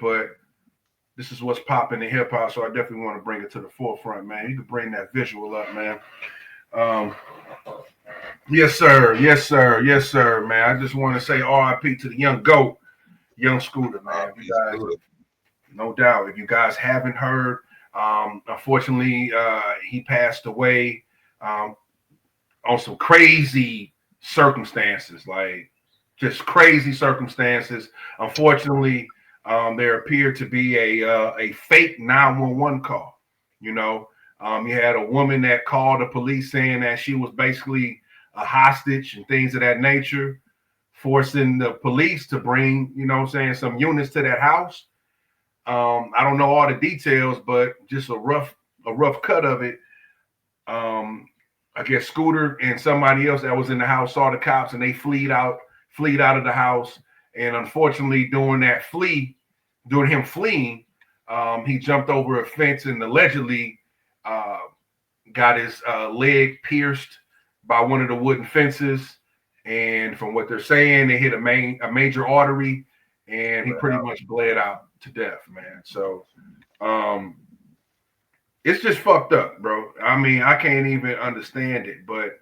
but this is what's popping in hip hop, so I definitely want to bring it to the forefront, man. You can bring that visual up, man. Um, yes, sir. Yes, sir. Yes, sir, man. I just want to say RIP to the young GOAT, Young Scooter, man. You guys, no doubt. If you guys haven't heard, unfortunately, he passed away on some crazy circumstances, like just crazy circumstances. Unfortunately, there appeared to be a fake 911 call. You know, you had a woman that called the police saying that she was basically a hostage and things of that nature, forcing the police to bring, you know what I'm saying, some units to that house. I don't know all the details, but just a rough cut of it. Um, I guess Scooter and somebody else that was in the house saw the cops and they fleed out of the house. And unfortunately, during him fleeing, he jumped over a fence and allegedly uh, got his leg pierced by one of the wooden fences. And from what they're saying, it hit a major artery, and he pretty much bled out to death, man. So um, it's just fucked up, bro. I mean, I can't even understand it, but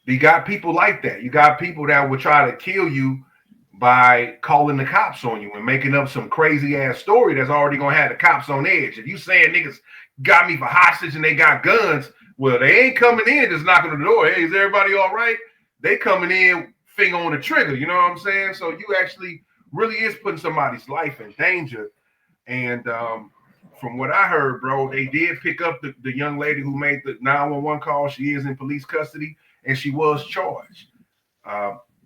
you got people like that. You got people that will try to kill you by calling the cops on you and making up some crazy ass story that's already gonna have the cops on edge. If you saying niggas got me for hostage and they got guns, well, they ain't coming in just knocking on the door. Hey, is everybody all right? They coming in finger on the trigger. You know what I'm saying? So you actually really is putting somebody's life in danger. And from what I heard, bro, they did pick up the young lady who made the 911 call. She is in police custody and she was charged,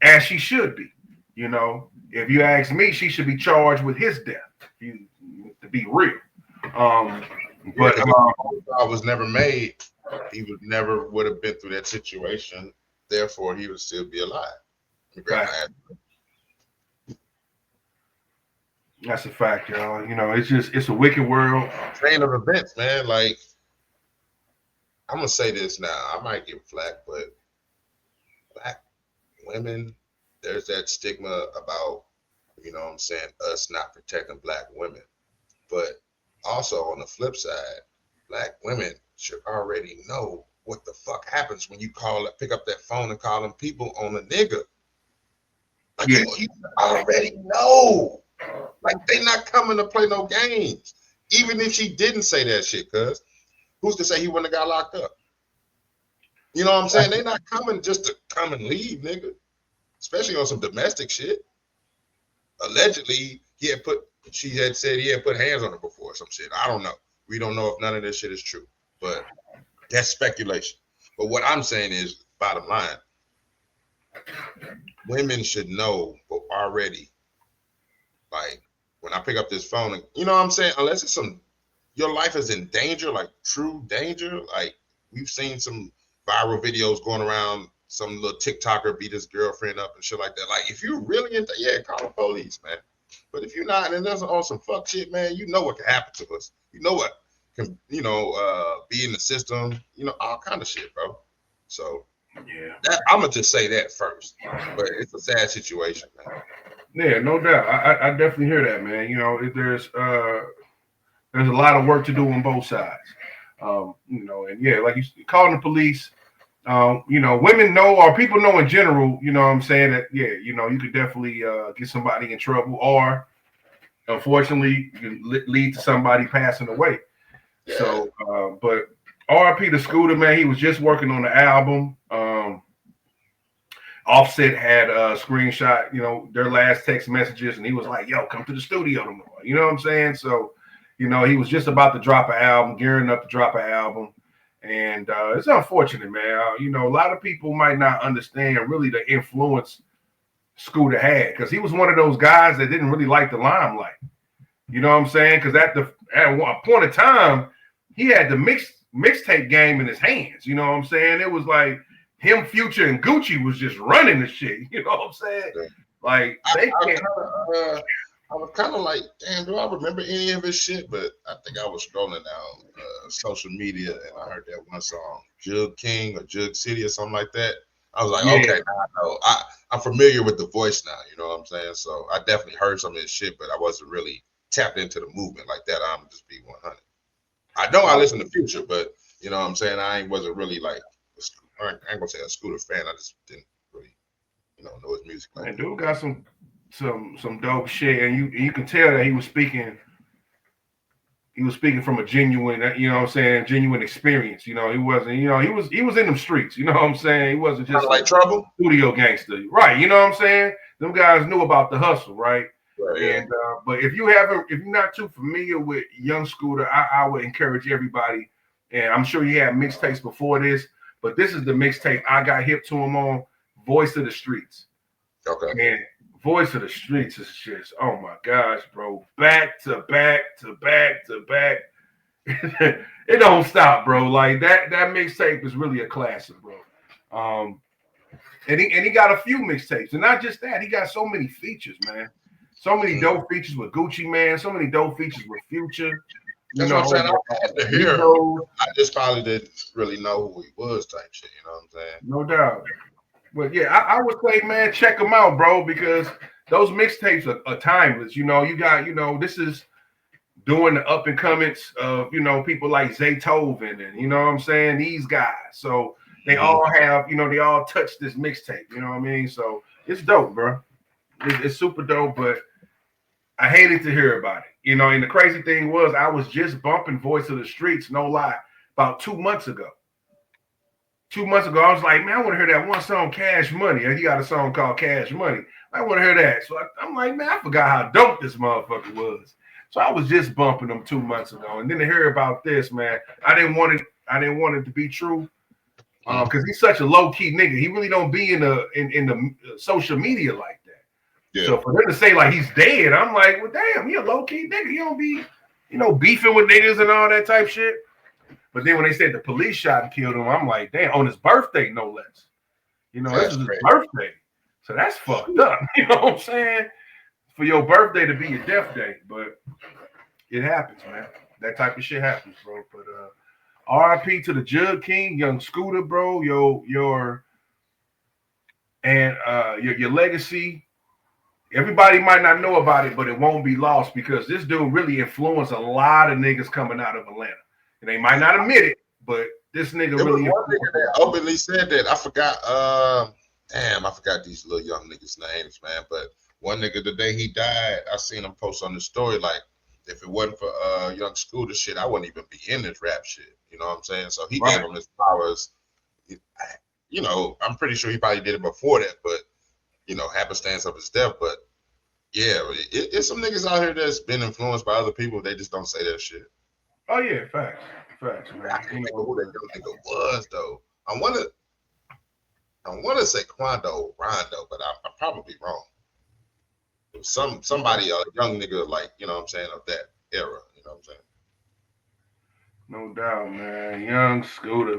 as she should be. You know, if you ask me, she should be charged with his death. To be real, but if I was never made, he would have been through that situation. Therefore, he would still be alive. Right. That's a fact, y'all. You know, it's a wicked world. Chain of events, man. Like, I'm gonna say this now. I might get flack, but black women, there's that stigma about, you know what I'm saying, us not protecting black women. But also on the flip side, black women should already know what the fuck happens when you pick up that phone and call them people on a nigga. Like, you already know. Like, they not coming to play no games. Even if she didn't say that shit, cuz who's to say he wouldn't have got locked up? You know what I'm saying? They not coming just to come and leave, nigga. Especially on some domestic shit. Allegedly, she had said he had put hands on her before or some shit. I don't know. We don't know if none of this shit is true. But that's speculation. But what I'm saying is, bottom line, women should know already. Like, when I pick up this phone, and, you know what I'm saying? Unless it's your life is in danger, like true danger. Like, we've seen some viral videos going around, some little TikToker beat his girlfriend up and shit like that. Like, if you're really into, call the police, man. But if you're not, and there's on some fuck shit, man, you know what can happen to us. You know what can, be in the system, all kind of shit, bro. So, I'm going to just say that first. But it's a sad situation, man. Yeah, no doubt. I definitely hear that, man. You know, there's a lot of work to do on both sides. And like you calling the police. Women know, or people know in general. You know what I'm saying, that you could definitely get somebody in trouble, or unfortunately, lead to somebody passing away. Yeah. So, but R.I.P. to Scooter, man. He was just working on the album. Offset had a screenshot, their last text messages, and he was like, "Yo, come to the studio tomorrow." You know what I'm saying? So, he was just about to drop an album, gearing up to drop an album, and it's unfortunate, man. A lot of people might not understand really the influence Scooter had, because he was one of those guys that didn't really like the limelight. You know what I'm saying? Because at one point in time, he had the mixtape game in his hands. You know what I'm saying? It was like him, Future, and Gucci was just running the shit. You know what I'm saying? Like, they can't. I was kind of like, damn, do I remember any of his shit? But I think I was scrolling down social media and I heard that one song, Juug King or Juug City or something like that. I was like, Yeah, okay, now I know. I'm familiar with the voice now. You know what I'm saying? So I definitely heard some of his shit, but I wasn't really tapped into the movement like that. I'm just be 100. I know I listen to Future, but you know what I'm saying? Wasn't really like, I ain't gonna say a Scooter fan. I just didn't really, know his music like man, that. dude got some dope shit, and you can tell that he was speaking. He was speaking from a genuine, genuine experience. He wasn't, he was in them streets. You know what I'm saying? He wasn't Kind just of a like Trouble. studio gangster, right? You know what I'm saying? Them guys knew about the hustle, right? Right, yeah. And but if you're not too familiar with Young Scooter, I would encourage everybody. And I'm sure you had mixtapes before this, but this is the mixtape I got hip to him on. Voice of the Streets. Okay. Man, Voice of the Streets is just, oh my gosh, bro. Back to back to back to back. It don't stop, bro. Like that mixtape is really a classic, bro. And he got a few mixtapes, and not just that, he got so many features, man. So many dope features with Gucci Man, so many dope features with Future. That's what I'm saying. I had to hear him. I just probably didn't really know who he was, type shit. You know what I'm saying? No doubt. But yeah, I would say, man, check them out, bro, because those mixtapes are timeless. You got, this is doing the up and comings of, people like Zaytoven and, you know what I'm saying, these guys. So they all have, they all touch this mixtape. You know what I mean? So it's dope, bro. It's super dope, but I hated to hear about it. And the crazy thing was I was just bumping Voice of the Streets, no lie, about 2 months ago. 2 months ago, I was like, man, I want to hear that one song, Cash Money. He got a song called Cash Money. I want to hear that. So I'm like, man, I forgot how dope this motherfucker was. So I was just bumping them 2 months ago. And then to hear about this, man, I didn't want it to be true. Because he's such a low-key nigga. He really don't be in the social media like that. Yeah. So for them to say like he's dead, I'm like, well, damn, he a low-key nigga. He don't be, beefing with niggas and all that type shit. But then when they said the police shot and killed him, I'm like, damn, on his birthday, no less. This is his birthday. So that's fucked up. You know what I'm saying? For your birthday to be your death day. But it happens, man. That type of shit happens, bro. But RIP to the Juug King, Young Scooter, bro. Your legacy. Everybody might not know about it, but it won't be lost because this dude really influenced a lot of niggas coming out of Atlanta. And they might not admit it, but this nigga really. One nigga that openly said that. I forgot. I forgot these little young niggas' names, man. But one nigga, the day he died, I seen him post on the story like, if it wasn't for Young Scooter shit, I wouldn't even be in this rap shit. You know what I'm saying? So he gave him his powers. I'm pretty sure he probably did it before that, but happenstance of his death. But yeah, it's some niggas out here that's been influenced by other people. They just don't say that shit. Oh yeah, facts, man. I can't think of who that young nigga was though. I wanna say Quando Rondo, but I'm probably wrong. It was somebody, a young nigga, like, you know what I'm saying, of that era. You know what I'm saying? No doubt, man. Young Scooter.